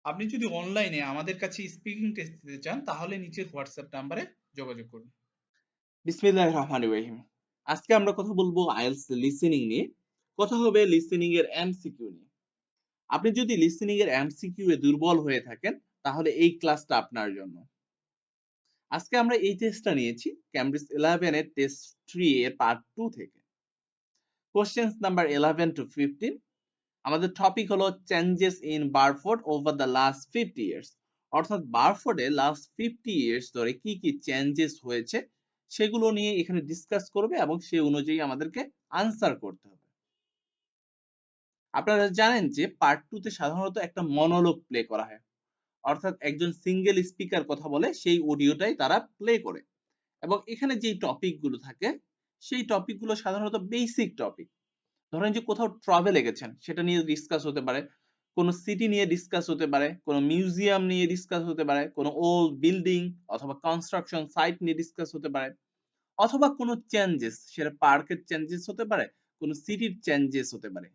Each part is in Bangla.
আপনি যদি অনলাইনে আমাদের কাছে স্পিকিং টেস্ট দিতে চান তাহলে নিচের হোয়াটসঅ্যাপ নাম্বারে যোগাযোগ করুন। বিসমিল্লাহির রহমানির রহিম। আজকে আমরা কথা বলবো আইএলটিএস লিসেনিং নিয়ে। কথা হবে লিসেনিং এর এমসিকিউ নিয়ে। আপনি যদি লিসেনিং এর এমসিকিউ এ দুর্বল হয়ে থাকেন তাহলে এই ক্লাসটা আপনার জন্য। আজকে আমরা এই টেস্টটা নিয়েছি ক্যামব্রিজ 11 এর টেস্ট 3 এর পার্ট 2 থেকে। Questions number 11 to 15। আমাদের টপিক হলো changes in Burford over the last 50 years. অর্থাৎ বারফোর্ডে লাস্ট 50 ইয়ার্স ধরে কি কি চেঞ্জেস হয়েছে সেগুলো নিয়ে এখানে ডিসকাস করবে এবং সেই অনুযায়ী আমাদেরকে আনসার করতে হবে। আপনারা জানেন যে পার্ট 2 তে সাধারণত একটা মনোলগ প্লে করা হয়, অর্থাৎ একজন সিঙ্গেল স্পিকার কথা বলে সেই অডিওটাই তারা প্লে করে এবং এখানে যে টপিক গুলো থাকে সেই টপিক গুলো সাধারণত বেসিক টপিক। ধরেন যে কোথাও ট্রাভেলে গেছেন সেটা নিয়ে ডিসকাস হতে পারে, কোন সিটি নিয়ে ডিসকাস হতে পারে, কোন মিউজিয়াম নিয়ে ডিসকাস হতে পারে, কোন ওল্ড বিল্ডিং অথবা কনস্ট্রাকশন সাইট নিয়ে ডিসকাস হতে পারে, অথবা কোন চেঞ্জেস, সেটা পার্কের চেঞ্জেস হতে পারে, কোন সিটির চেঞ্জেস হতে পারে,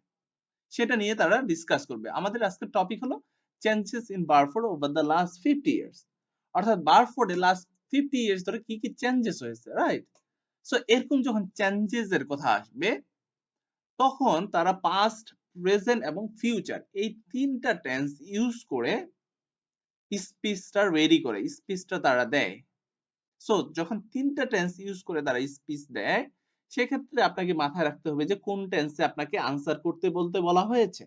সেটা নিয়ে তারা ডিসকাস করবে। আমাদের আজকের টপিক হলো changes in Burford over the last 50 years. অর্থাৎ বারফোর্ডে লাস্ট 50 ইয়ার্স ধরে কি কি চেঞ্জেস হয়েছে, রাইট? সো এরকম যখন চেঞ্জেস এর কথা আসবে তখন তারা পাস্ট, প্রেজেন্ট এবং ফিউচার এই তিনটা টেন্স ইউজ করে স্পিচটা রেডি করে, স্পিচটা তারা দেয়। সো যখন তিনটা টেন্স ইউজ করে তারা স্পিচ দেয় সেক্ষেত্রে আপনাকে মাথায় রাখতে হবে যে কোন টেন্সে আপনাকে আনসার করতে বলতে বলা হয়েছে।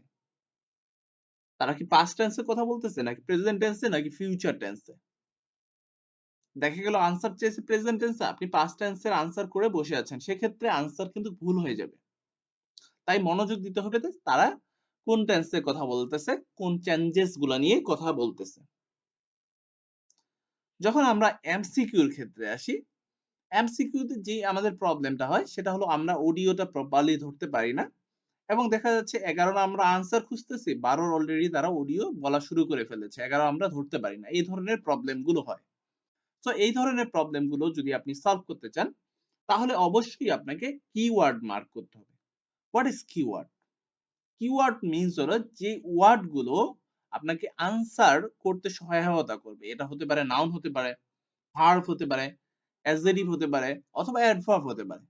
তারা কি পাস্ট টেন্সে কথা বলতেছে নাকি প্রেজেন্ট টেন্সে নাকি ফিউচার টেন্সে। দেখা গেল আনসার চেয়েছে প্রেজেন্ট টেন্সে, আপনি পাস্ট টেন্সের আনসার করে বসে আছেন, সেক্ষেত্রে আনসার কিন্তু ভুল হয়ে যাবে। তাই মনোযোগ দিতে হবে যে তারা কোন টেন্সে কথা বলতেছে, কোন চেঞ্জেস গুলা নিয়ে কথা বলতেছে। যখন আমরা এমসিকিউর ক্ষেত্রে আসি, এমসিকিউতে যে আমাদের প্রবলেমটা হয় সেটা হলো আমরা অডিওটা প্রপারলি ধরতে পারি না এবং দেখা যাচ্ছে 11 আমরা আনসার খুঁজতেছি, 12 অলরেডি তারা অডিও বলা শুরু করে ফেলেছে, 11 আমরা ধরতে পারি না। এই ধরনের প্রবলেম গুলো হয়। তো এই ধরনের প্রবলেম গুলো যদি আপনি সলভ করতে চান তাহলে অবশ্যই আপনাকে কিওয়ার্ড মার্ক করতে হবে। What is keyword? Keyword means হলো যে ওয়ার্ড গুলো আপনাকে আনসার করতে সহায়তা করবে। এটা হতে পারে নাউন, হতে পারে ভার্ব, হতে পারে অ্যাডজেক্টিভ, হতে পারে অথবা অ্যাডভার্ব হতে পারে।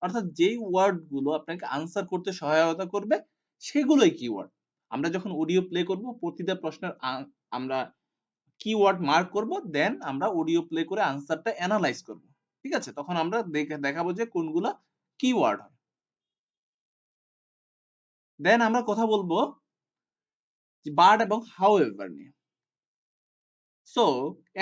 অর্থাৎ যেই ওয়ার্ড গুলো আপনাকে আনসার করতে সহায়তা করবে সেগুলোই কিওয়ার্ড। আমরা যখন অডিও প্লে করব প্রতিটা প্রশ্নের আমরা কিওয়ার্ড মার্ক করব, দেন আমরা অডিও প্লে করে আনসারটা অ্যানালাইজ করব। ঠিক আছে? তখন আমরা দেখাবো যে কোনগুলা কিওয়ার্ড হয়। দেন আমরা কথা বলবো বাট এবং হাউএভার নিয়ে। সো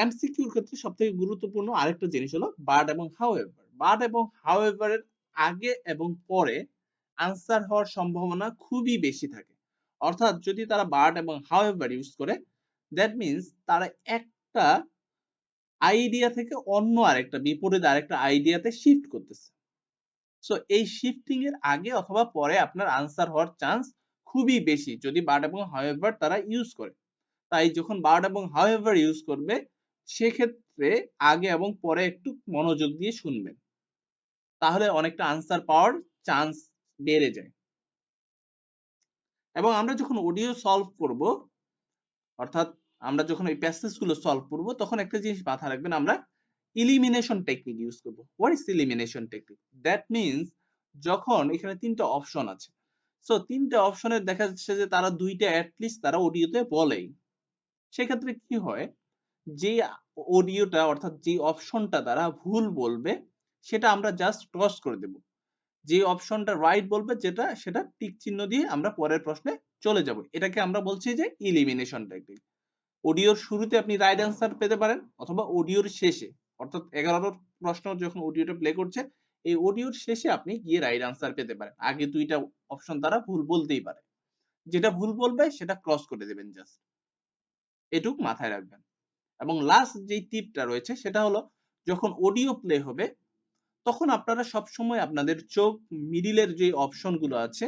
এমসিকিউর ক্ষেত্রে সবথেকে গুরুত্বপূর্ণ আরেকটা জিনিস হলো বাট এবং হাউএভার। বাট এবং হাউএভার এর আগে এবং পরে আনসার হওয়ার সম্ভাবনা খুবই বেশি থাকে। অর্থাৎ যদি তারা বাট এবং হাউএভার ইউজ করে দ্যাট মিন্স তারা একটা আইডিয়া থেকে অন্য আরেকটা বিপরীত আরেকটা আইডিয়াতে শিফট করতেছে। সো এই শিফটিং এর আগে অথবা পরে আপনার আনসার হওয়ার চান্স খুবই বেশি যদি বাট এবং হাউএভার তারা ইউজ করে। তাই যখন বাট এবং হাউএভার ইউজ করবে সেক্ষেত্রে আগে এবং পরে একটু মনোযোগ দিয়ে শুনবেন, তাহলে অনেকটা আনসার পাওয়ার চান্স বেড়ে যায়। এবং আমরা যখন অডিও সলভ করব, অর্থাৎ আমরা যখন এই প্যাসেজ গুলো সলভ করব তখন একটা জিনিস মাথায় রাখবেন, আমরা ইলিমিনেশন টেকনিক ইউজ করব। What is elimination technique? That means যখন এখানে তিনটা অপশন আছে, সো তিনটা অপশনের দেখা যাচ্ছে যে তারা দুইটা অ্যাটলিস্ট তারা অডিওতে বলেই, সেক্ষেত্রে কি হয় যে অডিওটা অর্থাৎ যে অপশনটা তারা ভুল বলবে সেটা আমরা জাস্ট ক্রস করে দেব, যে অপশনটা রাইট বলবে যেটা সেটা টিক চিহ্ন দিয়ে আমরা পরের প্রশ্নে চলে যাব। এটাকে আমরা বলছি যে ইলিমিনেশন টেকনিক। অডিওর শুরুতে আপনি রাইট অ্যান্সার পেতে পারেন অথবা অডিওর শেষে, অর্থাৎ 11 প্রশ্ন যখন অডিওটা প্লে করছে এই অডিওর শেষে আপনি গিয়ে রাইট অ্যান্সার পেতে পারেন। আগে দুইটা অপশন তারা ভুল বলতেই পারে, যেটা ভুল বলবে সেটা ক্রস করে দেবেন জাস্ট, এটুক মাথায় রাখবেন। এবং লাস্ট যে টিপটা রয়েছে সেটা হলো যখন অডিও প্লে হবে তখন আপনারা সব সময় আপনাদের চোখ মিডিলের যে অপশন গুলো আছে,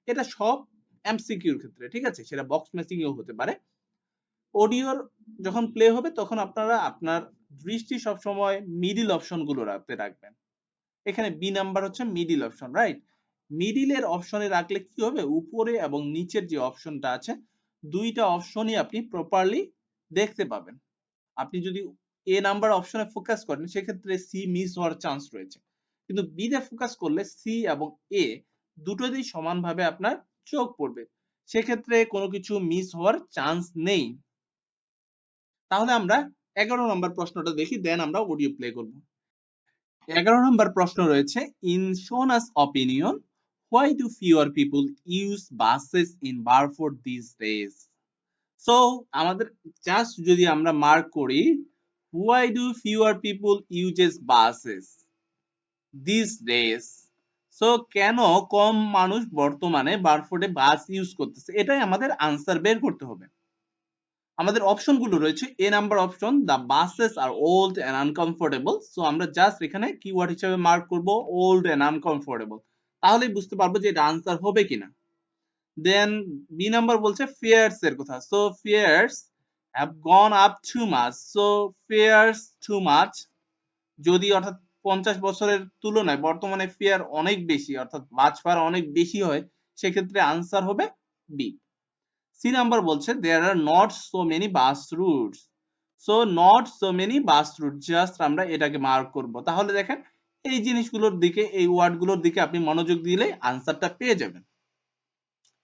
এটা সব এমসিকিউর ক্ষেত্রে ঠিক আছে, সেটা বক্স ম্যাচিং এও হতে পারে, অডিওর যখন প্লে হবে তখন আপনারা আপনার দৃষ্টি সব সময় মিডিল অপশন গুলো রাখবেন। এখানে বি নাম্বার হচ্ছে মিডিল অপশন, রাইট? মিডিলের অপশনে রাখলে কি হবে, উপরে এবং নিচের যে অপশনটা আছে দুইটা অপশনই আপনি প্রপারলি দেখতে পাবেন। আপনি যদি এ নাম্বার অপশনে ফোকাস করেন সেক্ষেত্রে সি মিস হওয়ার চান্স রয়েছে, কিন্তু বি তে ফোকাস করলে সি এবং এ দুটোতেই সমানভাবে আপনার চোখ পড়বে, সেক্ষেত্রে কোনো কিছু মিস হওয়ার চান্স নেই। তাহলে আমরা 11 নম্বর প্রশ্নটা দেখি, দেন আমরা অডিও প্লে করব। 11 নম্বর প্রশ্ন রয়েছে, in Shona's opinion why do fewer people use buses in Burford this days. So আমাদের জাস্ট যদি আমরা মার্ক করি, why do fewer people uses buses these days, so কেন কম মানুষ বর্তমানে বারফোর্ডে বাস ইউজ করতেছে, এটাই আমাদের আনসার বের করতে হবে। আমাদের অপশন গুলো রয়েছে, A number option, the buses are old and uncomfortable, so আমরা জাস্ট এখানে কিওয়ার্ড হিসেবে মার্ক করব ওল্ড এন্ড আনকমফোর্টেবল, তাহলেই বুঝতে পারবো যে এটা আনসার হবে কিনা। দেন বি নাম্বার বলছে ফেয়ার্স এর কথা, so fares have gone up too much, so fares too much, যদি অর্থাৎ 50 বছরের তুলনায় বর্তমানে ফেয়ার অনেক বেশি অর্থাৎ বাস ভাড়া অনেক বেশি হয়, সেক্ষেত্রে আনসার হবে বি। সি নাম্বার বলছে there are not so many bus routes, so not so many bus route, just আমরা এটাকে মার্ক করব। তাহলে দেখেন এই জিনিসগুলোর দিকে, এই ওয়ার্ডগুলোর দিকে আপনি মনোযোগ দিলে আনসারটা পেয়ে যাবেন।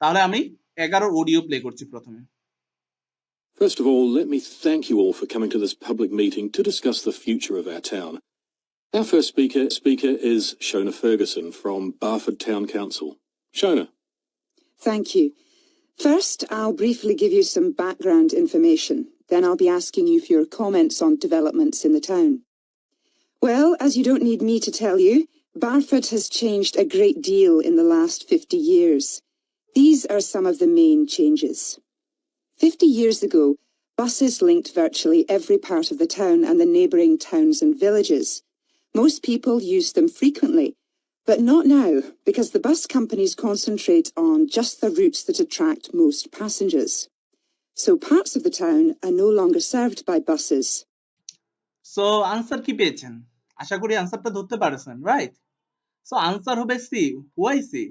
তাহলে আমি 11 অডিও প্লে করছি প্রথমে। First of all, let me thank you all for coming to this public meeting to discuss the future of our town. Our first speaker is Shona Ferguson from Barford Town Council. Shona. Thank you. First, I'll briefly give you some background information. Then I'll be asking you for your comments on developments in the town. Well, as you don't need me to tell you, Barford has changed a great deal in the last 50 years. These are some of the main changes. 50 years ago, buses linked virtually every part of the town and the neighbouring towns and villages. Most people used them frequently, but not now, because the bus companies concentrate on just the routes that attract most passengers. So parts of the town are no longer served by buses. So answer কি পেয়েছেন? আশা করি আনসারটা ধরতে পারছেন, রাইট? সো আনসার হবে সি। Why C?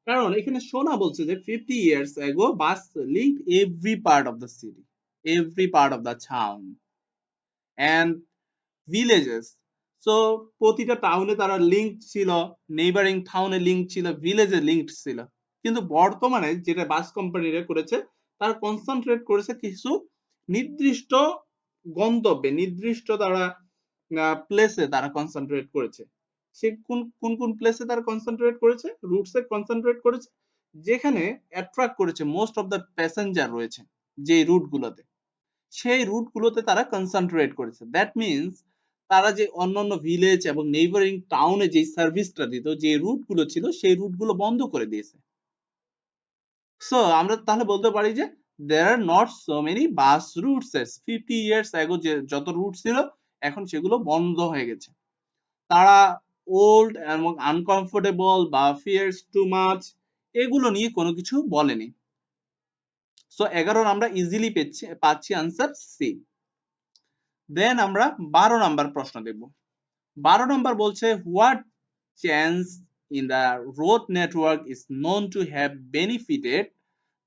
কারণ এখানে শোনা বলছে যে 50 years ago bus linked every part of the city, every part of the town and villages. So প্রতিটা টাউনে তারা লিংক ছিল, নেইবারিং টাউনে লিংক ছিল, ভিলেজে লিংক ছিল। কিন্তু বর্তমানে যেটা বাস কোম্পানিরা করেছে, তারা কনসেন্ট্রেট করেছে কিছু নির্দিষ্ট গন্তব্যে, নির্দিষ্ট তারা প্লেসে তারা কনসেন্ট্রেট করেছে। সে কোন কোন কোন প্লেসে তারা কনসেন্ট্রেট করেছে, রুটসে কনসেন্ট্রেট করেছে, যেখানে অ্যাট্রাক্ট করেছে মোস্ট অফ দ্য প্যাসেঞ্জার রয়েছে যে রুটগুলোতে, সেই রুটগুলোতে তারা কনসেন্ট্রেট করেছে। দ্যাট মিনস তারা যে অন্যান্য ভিলেজ এবং নেইবারিং টাউনে যে সার্ভিসটা দিত, যে রুটগুলো ছিল, সেই রুটগুলো বন্ধ করে দিয়েছে। সো আমরা তাহলে বলতে পারি যে there are not so many bus routes as 50 years ago, যে যত রুট ছিল এখন সেগুলো বন্ধ হয়ে গেছে। তারা ওল্ড এবং আনকমফোর্টেবল বা ফিয়ার্স টু মাচ এগুলো নিয়ে কোনো কিছু বলেনি। সো 11 আমরা ইজিলি পাচ্ছি আনসার সি। দেন আমরা 12 নাম্বার প্রশ্ন দেখব। 12 নাম্বার বলছে what change in the road network is known to have benefited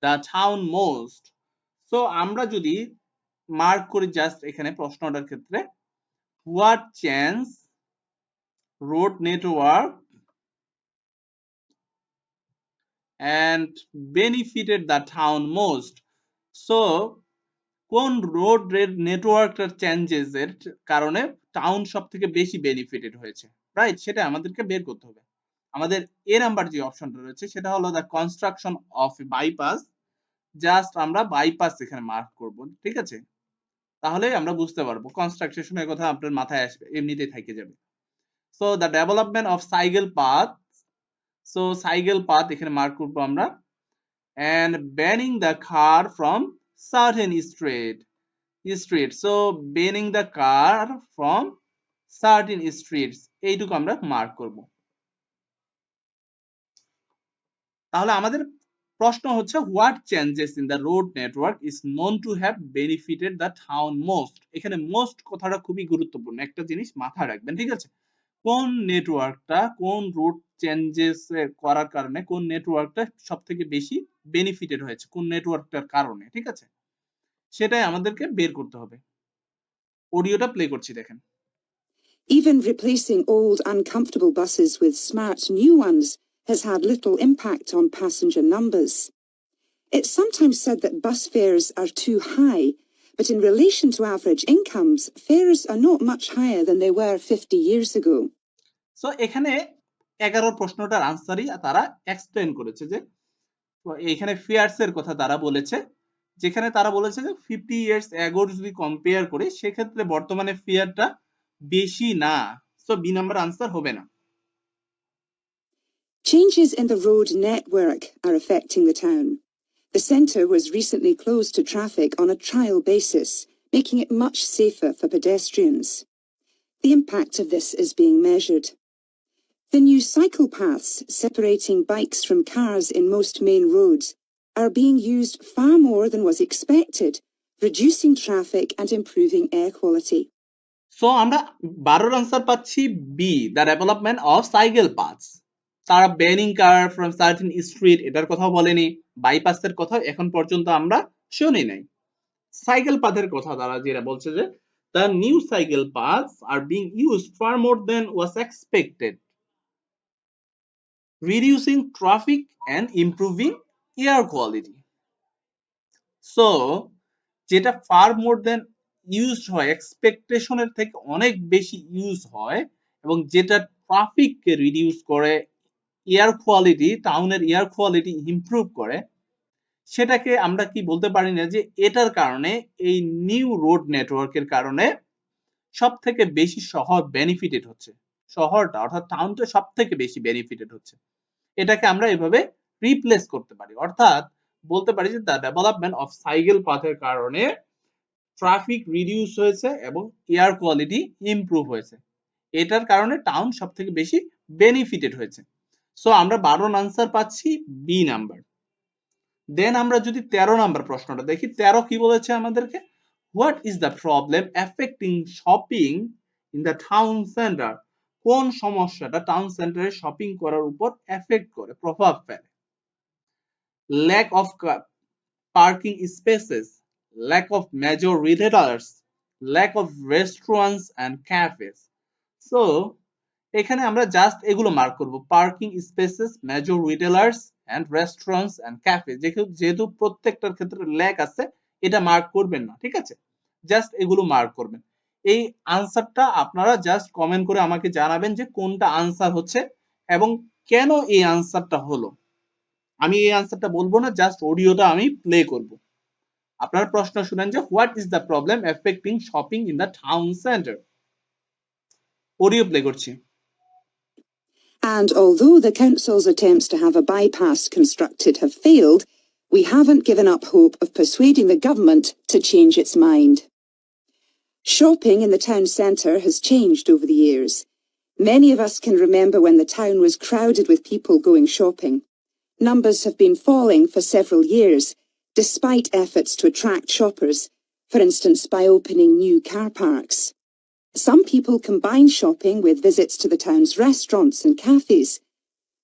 the town most. So আমরা যদি মার্ক করি জাস্ট এখানে প্রশ্নটার ক্ষেত্রে, what change road network and benefited the town most. So কোন রোড নেটওয়ার্কটার চেঞ্জেস এর কারণে টাউন সব থেকে বেশি বেনিফিটেড হয়েছে, রাইট? সেটা আমাদেরকে বের করতে হবে। আমাদের এ নাম্বার যে অপশনটা রয়েছে সেটা হলো the construction of bypass, just আমরা বাইপাস এখানে মার্ক করব, ঠিক আছে? তাহলে আমরা বুঝতে পারবো, কনস্ট্রাকশনের কথা আপনার মাথায় আসবে, এমনিতেই থেকে যাবে। So the development of cycle path, so cycle path এখানে মার্ক করবো আমরা, and banning the car from certain street, so banning the car from certain streets, এইটুকু আমরা মার্ক করব। তাহলে আমাদের প্রশ্ন হচ্ছে what changes in the road network is known to have benefited the town most. এখানে মোস্ট কথাটা খুবই গুরুত্বপূর্ণ, একটা জিনিস মাথায় রাখবেন, ঠিক আছে? কোন নেটওয়ার্কটা, কোন রুট চেঞ্জেস করার কারণে কোন নেটওয়ার্কটা সবথেকে বেশি বেনিফিটেড হয়েছে, কোন নেটওয়ার্কটার কারণে, ঠিক আছে, সেটাই আমাদেরকে বের করতে হবে। অডিওটা প্লে করছি, দেখেন। Even replacing old uncomfortable buses with smart new ones has had little impact on passenger numbers. It's sometimes said that bus fares are too high, but in relation to average incomes, fares are not much higher than they were 50 years ago. So এখানে 11 প্রশ্নটার আনসারই তারা এক্সপ্লেন করেছে, যে এখানে ফেয়ারস এর কথা তারা বলেছে, যেখানে তারা বলেছে যে 50 ইয়ার্স অ্যাগোর যদি কম্পেয়ার করি সেক্ষেত্রে বর্তমানে ফেয়ারটা বেশি না। সো বি নাম্বার আনসার হবে না। Changes in the road network are affecting the town. The centre was recently closed to traffic on a trial basis, making it much safer for pedestrians. The impact of this is being measured. The new cycle paths separating bikes from cars in most main roads are being used far more than was expected, reducing traffic and improving air quality. So আমরা 12 আনসার পাচ্ছি B, the development of cycle paths. তারা banning car from certain street এটার কথাও বলেনি, বাইপাসের কথা এখন পর্যন্ত আমরা শুনি নাই। সাইকেল পাথের কথা তারা যেটা বলছে যে the new cycle paths are being used far more than was expected, reducing traffic and improving air quality. So যেটা far more than used হয় এক্সপেকটেশনের থেকে অনেক বেশি ইউজ হয় এবং যেটা ট্রাফিককে রিডিউস করে, এয়ার কোয়ালিটি, টাউনের এয়ার কোয়ালিটি ইমপ্রুভ করে, সেটাকে আমরা কি বলতে পারি না যে এটার কারণে, এই নিউ রোড নেটওয়ার্কের কারণে সব থেকে বেশি শহর বেনিফিটেড হচ্ছে, শহরটা অর্থাৎ টাউনটা সব থেকে বেশি বেনিফিটেড হচ্ছে। এটাকে আমরা এভাবে রিপ্লেস করতে পারি, অর্থাৎ বলতে পারি যে দ্য ডেভেলপমেন্ট অফ সাইকেল পাথের কারণে ট্রাফিক রিডিউস হয়েছে এবং এয়ার কোয়ালিটি ইমপ্রুভ হয়েছে, এটার কারণে টাউন সব থেকে বেশি বেনিফিটেড হয়েছে। সো আমরা 12 আনসার পাচ্ছি বি নাম্বার। দেন আমরা যদি 13 নাম্বার প্রশ্নটা দেখি, 13 কি বলেছে আমাদেরকে, what is the problem affecting shopping in the town centre, কোন সমস্যাটা টাউন সেন্টারে শপিং করার উপর এফেক্ট করে, প্রভাব ফেলে। Lack of parking spaces, lack of major retailers, lack of restaurants and cafes. So এখানে আমরা জাস্ট এগুলো মার্ক করব, parking spaces, major retailers and restaurants and cafe, যেহেতু প্রত্যেকটার ক্ষেত্রে ল্যাক আছে এটা মার্ক করবেন না, ঠিক আছে, জাস্ট এগুলো মার্ক করবেন। এই আনসারটা আপনারা জাস্ট কমেন্ট করে আমাকে জানাবেন যে কোনটা আনসার হচ্ছে এবং কেন এই আনসারটা হলো। আমি এই আনসারটা বলবো না, জাস্ট অডিওটা আমি প্লে করব। আপনারা প্রশ্ন শুনেন যে what is the problem affecting shopping in the town centre. Audio play করছি। And although the council's attempts to have a bypass constructed have failed, we haven't given up hope of persuading the government to change its mind. Shopping in the town centre has changed over the years. Many of us can remember when the town was crowded with people going shopping. Numbers have been falling for several years, despite efforts to attract shoppers, for instance by opening new car parks. Some people combine shopping with visits to the town's restaurants and cafes.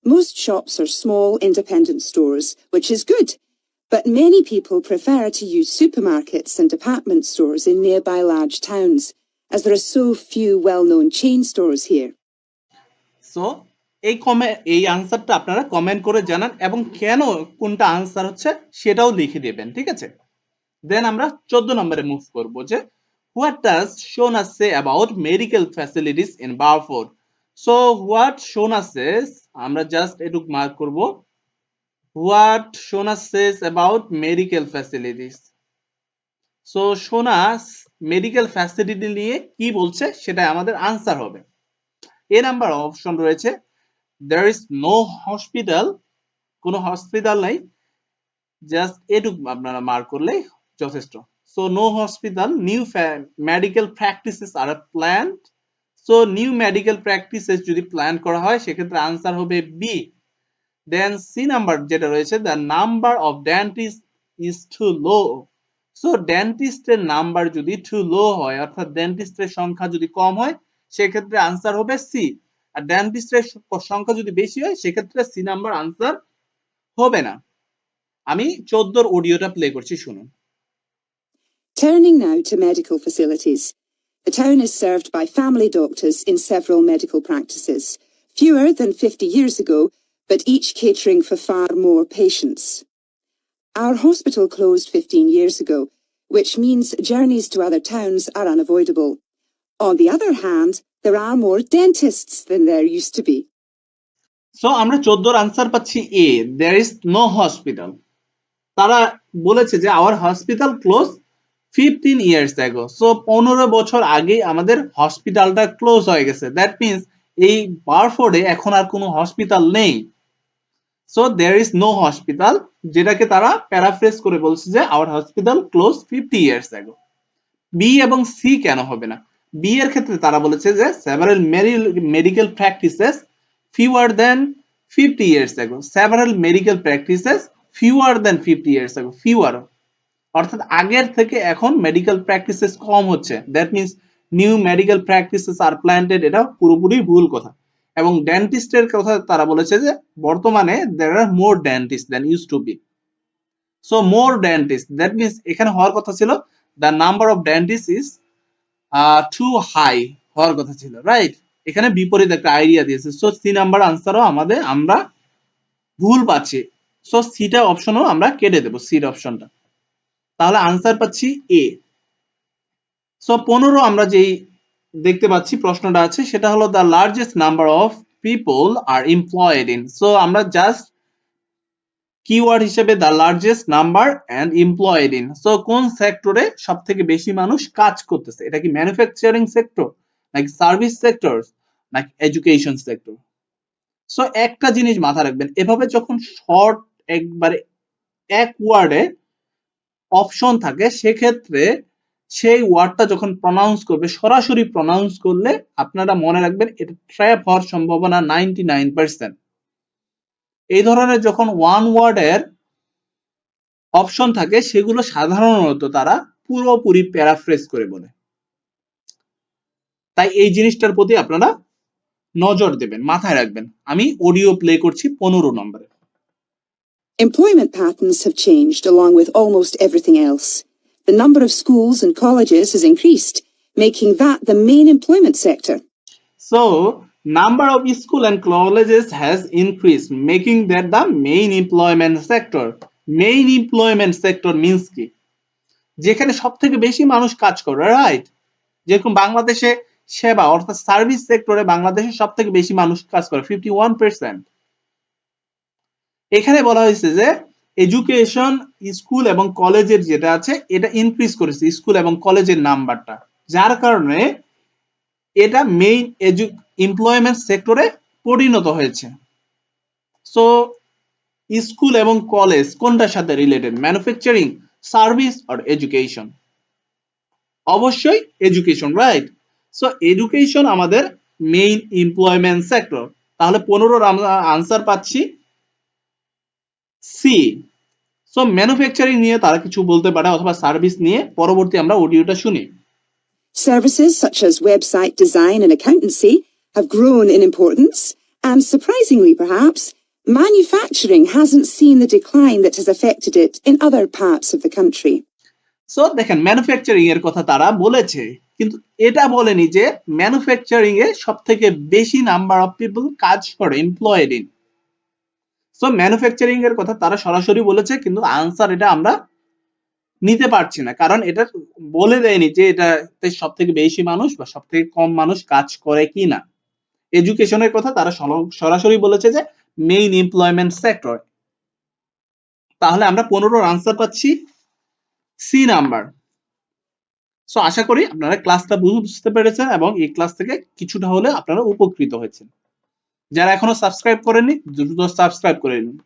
Most shops are small independent stores, which is good, but many people prefer to use supermarkets and department stores in nearby large towns, as there are so few well-known chain stores here. So এই আনসারটা আপনারা কমেন্ট করে জানান এবং কেন কোনটা আনসার হচ্ছে সেটাও লিখে দিবেন, ঠিক আছে। দেন আমরা 14 নম্বরে মুভ করব যে what does Shona say about medical facilities in Burford. So what Shona says, আমরা জাস্ট এটুক মার্ক করব, what Shona says about medical facilities. So Shona medical facility নিয়ে কি বলছে সেটা আমাদের আনসার হবে। এ নাম্বার অপশন রয়েছে there is no hospital, কোনো হসপিটাল নাই, জাস্ট এটুক আপনারা মার্ক করলেই যথেষ্ট। So no hospital, new medical practices are planned. So new medical practices যদি প্ল্যান করা হয় সেক্ষেত্রে আনসার হবে বি। দেন সি নাম্বার যেটা রয়েছে, the number of dentist is too low. So ডেন্টিস্টের নাম্বার যদি টু লো হয়, অর্থাৎ ডেন্টিস্টের সংখ্যা যদি কম হয় সেক্ষেত্রে আনসার হবে সি, আর ডেন্টিস্টের সংখ্যা যদি বেশি হয় সেক্ষেত্রে সি নাম্বার আনসার হবে না। আমি 14 অডিওটা প্লে করছি, শুনুন। Turning now to medical facilities. The town is served by family doctors in several medical practices, fewer than 50 years ago, but each catering for far more patients. Our hospital closed 15 years ago, which means journeys to other towns are unavoidable. On the other hand, there are more dentists than there used to be. So আমরা 14 আনসার পাচ্ছি এ, there is no hospital. তারা বলেছে যে our hospital closed 15 years ago. So 15 বছর আগে আমাদের হসপিটালটা ক্লোজ হয়ে গেছে। দ্যাট মিন্স এই বারফোর্ডে এখন আর কোনো হসপিটাল নেই। So there is no hospital, যেটাকে তারা প্যারাফ্রেজ করে বলছে যে our hospital closed 50 years ago. B এবং সি কেন হবে না? বি এর ক্ষেত্রে তারা বলেছে যে several medical practices fewer than 50 years ago. several medical practices fewer than 50 years ago. fewer অর্থাৎ আগের থেকে এখন মেডিকেল প্র্যাকটিসেস কম হচ্ছে। That means new medical practices are planted, এটা পুরোপুরি ভুল কথা। এবং ডেন্টিস্টের কথা তারা বলেছে যে বর্তমানে there are more dentists than used to be. So more dentists, that means এখানে হওয়ার কথা ছিল the number of dentists is too high হওয়ার কথা ছিল, রাইট? এখানে বিপরীত একটা আইডিয়া দিয়েছে। সো সি নাম্বার আনসারও আমরা ভুল পাচ্ছি। সো সিটা অপশনও আমরা কেটে দেব, সির অপশনটা। তাহলে আনসার পাচ্ছি এ। সো 15 আমরা যেই দেখতে পাচ্ছি প্রশ্নটা আছে সেটা হলো the largest number of people are employed in. So আমরা জাস্ট কিওয়ার্ড হিসেবে the largest number and employed in. So কোন সেক্টরে সবথেকে বেশি মানুষ কাজ করতেছে? এটা কি ম্যানুফ্যাকচারিং সেক্টর, নাকি সার্ভিস সেক্টর, নাকি এডুকেশন সেক্টর? সো একটা জিনিস মাথায় রাখবেন, এভাবে যখন শর্ট একবারে এক ওয়ার্ডে অপশন থাকে সেক্ষেত্রে সেই ওয়ার্ডটা যখন প্রনাউন্স করবে, সরাসরি প্রনাউন্স করলে আপনারা মনে রাখবেন এটা ট্র্যাপ হওয়ার সম্ভাবনা 99%। এই ধরনের যখন ওয়ান ওয়ার্ডের অপশন থাকে সেগুলো সাধারণত তারা পুরোপুরি প্যারাফ্রেজ করে বলে। তাই এই জিনিসটার প্রতি আপনারা নজর দেবেন, মাথায় রাখবেন। আমি অডিও প্লে করছি 15 নম্বরে। Employment patterns have changed along with almost everything else. The number of schools and colleges has increased, making that the main employment sector. So, number of school and colleges has increased, making that the main employment sector. Main employment sector means কি? যেখানে সবথেকে বেশি মানুষ কাজ করে, রাইট? যেরকম বাংলাদেশে সেবা অর্থাৎ সার্ভিস সেক্টরে বাংলাদেশে সবথেকে বেশি মানুষ কাজ করে 51%। এখানে বলা হয়েছে যে এডুকেশন, স্কুল এবং কলেজের যেটা আছে এটা ইনক্রিজ করেছে, স্কুল এবং কলেজের নাম্বারটা, যার কারণে এটা মেইন এমপ্লয়মেন্ট সেক্টরে পরিণত হয়েছে। সো স্কুল এবং কলেজ কোনটার সাথে রিলেটেড? ম্যানুফ্যাকচারিং, সার্ভিস আর এডুকেশন? অবশ্যই এডুকেশন, রাইট? সো এডুকেশন আমাদের মেইন এমপ্লয়মেন্ট সেক্টর। তাহলে 15 আমরা আনসার পাচ্ছি সি। সো ম্যানুফ্যাকচারিং নিয়ে তারা কিছু বলতে পারে অথবা সার্ভিস নিয়ে। পরবর্তী আমরা অডিওটা শুনি। Services such as website design and accountancy have grown in importance, and surprisingly perhaps, manufacturing hasn't seen the decline that has affected it in other parts of the country. So দেখেন ম্যানুফ্যাকচারিং এর কথা তারা বলেছে, কিন্তু এটা বলেনি যে ম্যানুফ্যাকচারিং এ সবথেকে বেশি নাম্বার অফ পিপল কাজ করে, এমপ্লয়েড ইন। সো ম্যানুফ্যাকচারিং এর কথা তারা সরাসরি বলেছে, কিন্তু আনসার এটা আমরা নিতে পারছি না, কারণ এটা বলে দেয়নি যে এটাতে সবথেকে বেশি মানুষ বা সবথেকে কম মানুষ কাজ করে কি না। এডুকেশনের কথা তারা সরাসরি বলেছে যে মেইন এমপ্লয়মেন্ট সেক্টর। তাহলে আমরা 15 আনসার পাচ্ছি সি নাম্বার। সো আশা করি আপনারা ক্লাসটা বুঝতে পেরেছেন এবং এই ক্লাস থেকে কিছুটা হলে আপনারা উপকৃত হয়েছেন। যারা এখনো সাবস্ক্রাইব করেননি দ্রুত সাবস্ক্রাইব করে নিন।